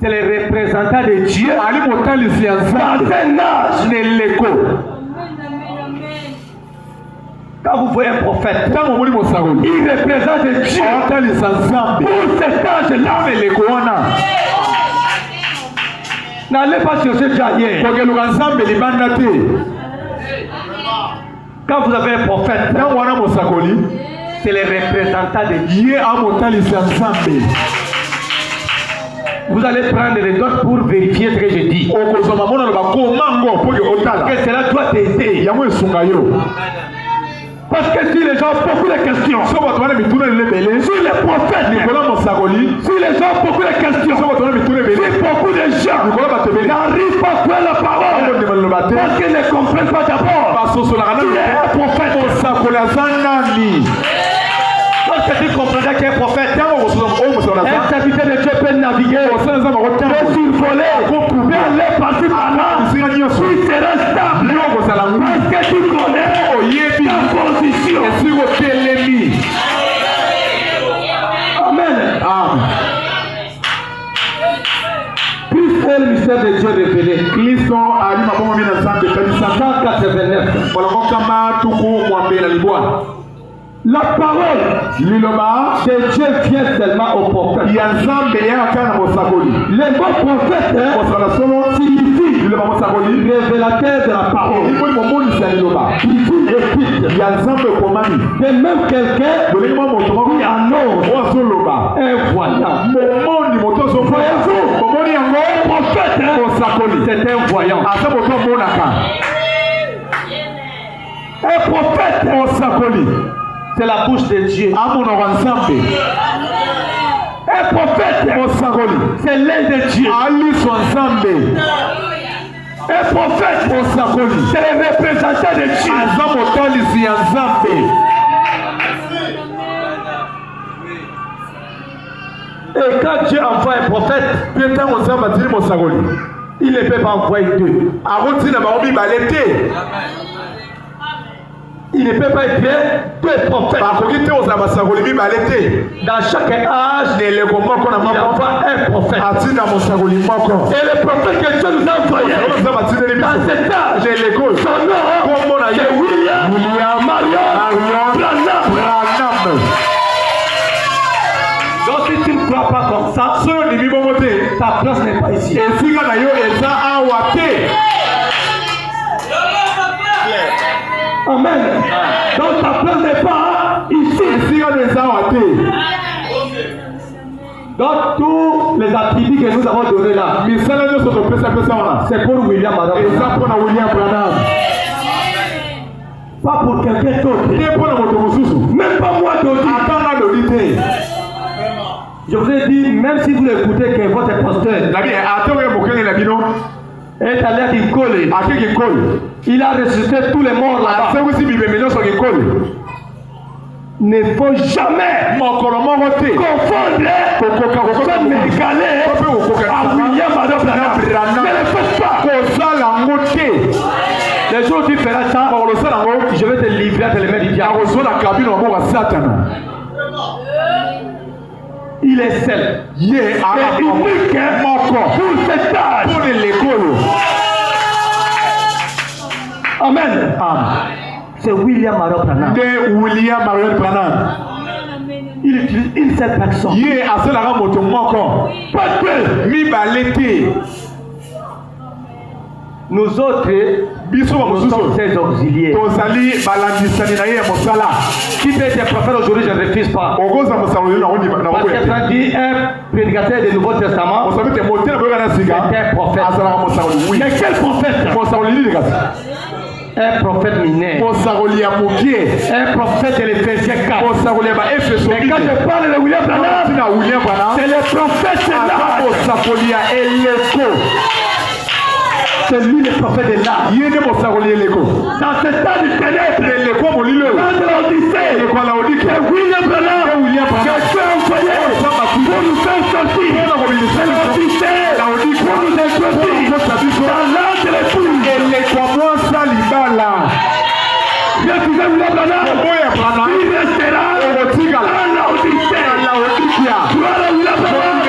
C'est le représentant de Dieu dans un âge. Quand vous voyez un prophète, il représente Dieu pour cet âge-là. N'allez pas chercher Dieu ailleurs. Quand vous avez un prophète, c'est le représentant de Dieu. Vous allez prendre les notes pour vérifier ce que je dis. Que cela doit t'aider. Parce que si les gens ont beaucoup de questions sur les prophètes, si les gens ont beaucoup de questions, si beaucoup de gens n'arrivent pas à faire la parole, parce qu'ils ne comprennent pas d'abord qui est un prophète. Lorsque tu comprendras qu'il est un prophète, un serviteur de Dieu peut naviguer, peut survoler, peut aller partout par là, il sera stable. Parce que tu connais ta position. Amen. Plus est le mystère de Dieu révélé. 189. La parole de Dieu vient seulement au prophète. Le mot prophète signifie révélateur de la parole. Il dit épite. Et même quelqu'un qui annonce un voyant. Voyez-vous, prophète, c'est un voyant. Un prophète, c'est la bouche de Dieu. Un prophète, c'est l'aile de Dieu. Un prophète, c'est le représentant de Dieu. Et quand Dieu envoie un prophète, il ne peut pas envoyer deux. Il ne peut pas être deux prophètes. Dans chaque âge, il envoie un prophète. Et le prophète que Dieu nous a envoyé dans cet âge, son nom, c'est William Marion Branham. Donc si tu ne crois pas comme ça, ta place n'est pas ici. Amen. Donc ta place n'est pas ici. Donc tous les attributs que nous avons donnés là, c'est pour William Branham. Pas pour quelqu'un d'autre. Même pas moi d'auditer. Je vous ai dit, même si vous l'écoutez que votre pasteur est allé à Kinkole, il a ressuscité tous les morts là-bas. Ne faut jamais confondre son égalé à William Branham. Ne le faites pas. Les jours où tu feras ça, je vais te livrer à te les mettre du diable. Il est seul. Il est unique pour cet âge. Amen. C'est William Marion Branham. Il utilise une seule personne. Parce que nous autres, nous sommes ses auxiliaires. Qui peut être prophète aujourd'hui, je ne refuse pas. Parce que dit un prédicateur du Nouveau Testament, c'est un prophète. Mais quel prophète? Un prophète mineur. Un prophète de l'Éphésiens 4. Mais quand je parle de William Branham, c'est le prophète là. C'est lui le prophèet de l'âge. Dans ce temps du ténèbre, dans l'Odyssée, c'est William Branham qui a envoyé pour nous faire sortir de l'Odyssée, pour nous introduire dans l'âge de l'épouse. Je suis William Branham, il restera dans l'Odyssée. Voilà William Branham,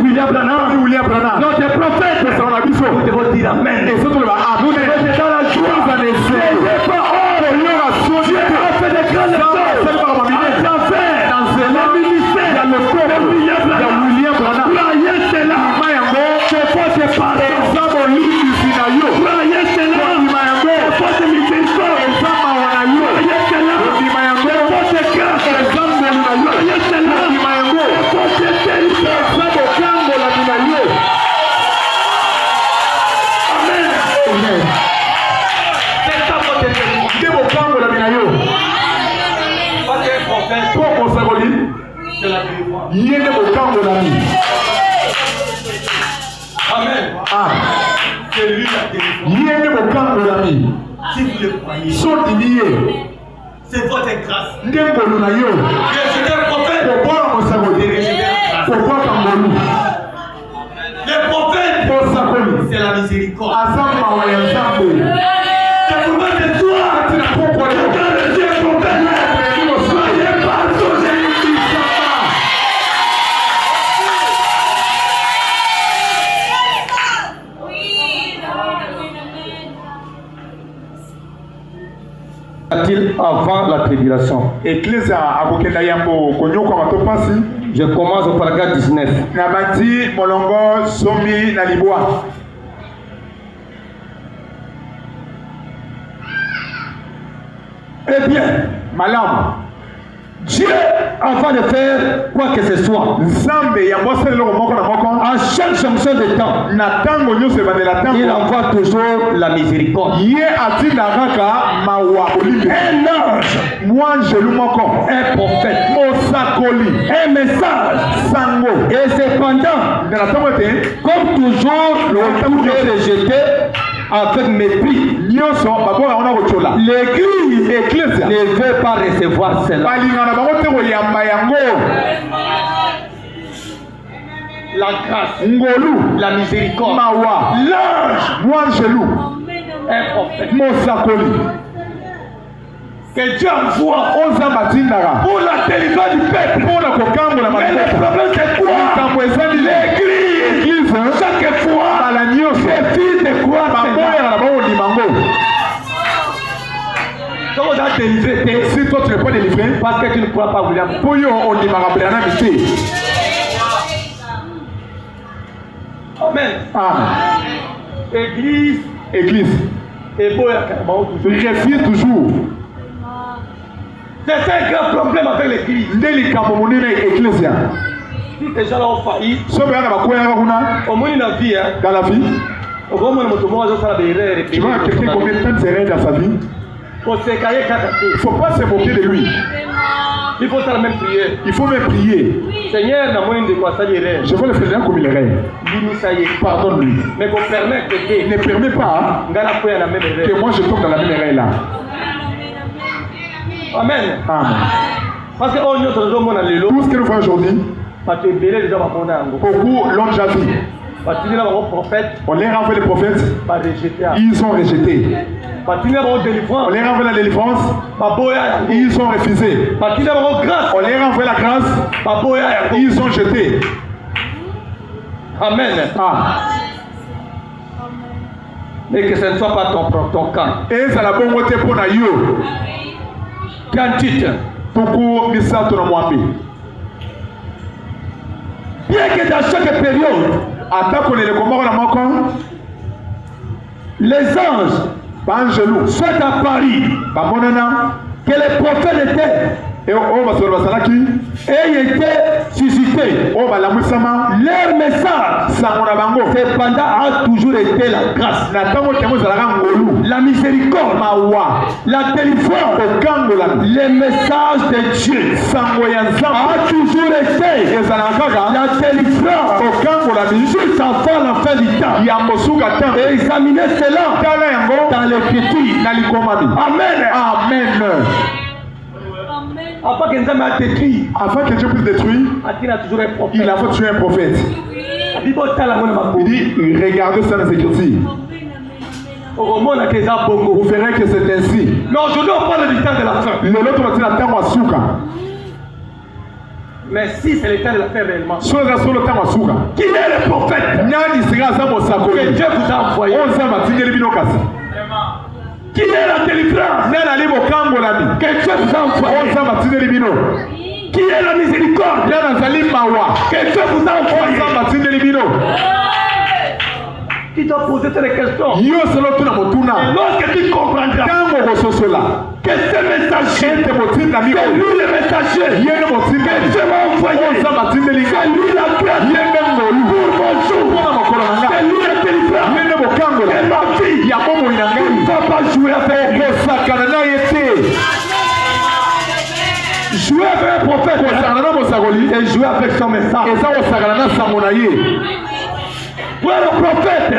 William Branham. Notre prophète. Nous devons dire Amen. Et surtout, Vous devez être dans la joie. Dieu a fait des grandes choses. Dans le ministère de William Branham. Croyez cela. C'est votre parole. Croyez cela. C'est votre miséricorde. Croyez cela. C'est votre grâce. Croyez cela. C'est votre territoire. Amen. C'est ça votre territoire. C'est la Amen. C'est lui la délivrance. Si vous le croyez, c'est votre grâce. J'étais prophète. Les prophètes, c'est la miséricorde. C'est pour moi de toi. Quand Dieu est prophète, soyez pardonnés. Avant la tribulation. Je commence au paragraphe 19. Eh bien, Malam, Dieu, avant de faire quoi que ce soit, à chaque jonction de temps, il envoie toujours la miséricorde. Un prophète, un message, et cependant, comme toujours, le est rejeté avec mépris. L'église ne veut pas recevoir cela. La grâce, la miséricorde, l'ange, un prophète, que Dieu envoie pour la délivrance du peuple. Mais le problème c'est quoi? L'église, chaque fois, refuse de croire. Quand on a délivré, si toi tu n'es pas délivré, parce que tu ne crois pas William. Pour eux, on dit Amen. Église. Et beau, il refuse toujours. C'est un grand problème avec l'église. Si les gens ont failli, au moins dans la vie, tu vois quelqu'un commet tant d'erreurs dans sa vie. Il ne faut pas se moquer de lui. il faut faire même prier. Il faut même prier. Seigneur, je veux le faire comme il est. Pardonne-lui. Mais vous permettez ne permet pas que moi je tombe dans la même erreur là. Amen. Parce que tout ce que nous faisons aujourd'hui, beaucoup l'ont déjà vu. On les renvoie les prophètes, ils ont rejeté. On les renvoie la délivrance, ils ont refusé. On les renvoie la grâce, ils ont jeté. Amen. Mais que ce ne soit pas ton camp. Et c'est la bonne moitié pour nous. Quand tu te beaucoup de ça ton amouambi. Bien que dans chaque période, les anges soient à Paris, que les prophètes étaient et étaient suscités. Leur message cependant a toujours été la grâce, la miséricorde, la délivrance. Les messages de Dieu a toujours été la délivrance juste avant la fin du temps. Et examiner cela dans l'Écriture. Amen. Afin que Dieu puisse détruire, il a fait tuer un prophète. Il dit, regardez ça dans les Écritures. Vous verrez que c'est ainsi. Mais aujourd'hui on parle du temps de la fin. Le l'autre va dire la terre wa suka. Mais si c'est le temps de la faire réellement, qui est le prophète que Dieu vous a envoyé? Qui est la délivrance que Dieu vous a envoyé? Qui est la miséricorde que Dieu vous a envoyé? Tu dois poser ces questions. Et lorsque tu comprendras que ce messager, c'est lui le messager que Dieu m'a envoyé, c'est lui la grâce pour mon jour, c'est lui la délivrance et ma vie. Il ne va pas jouer avec lui. Jouer avec un prophète et jouer avec son message. Pour le prophète,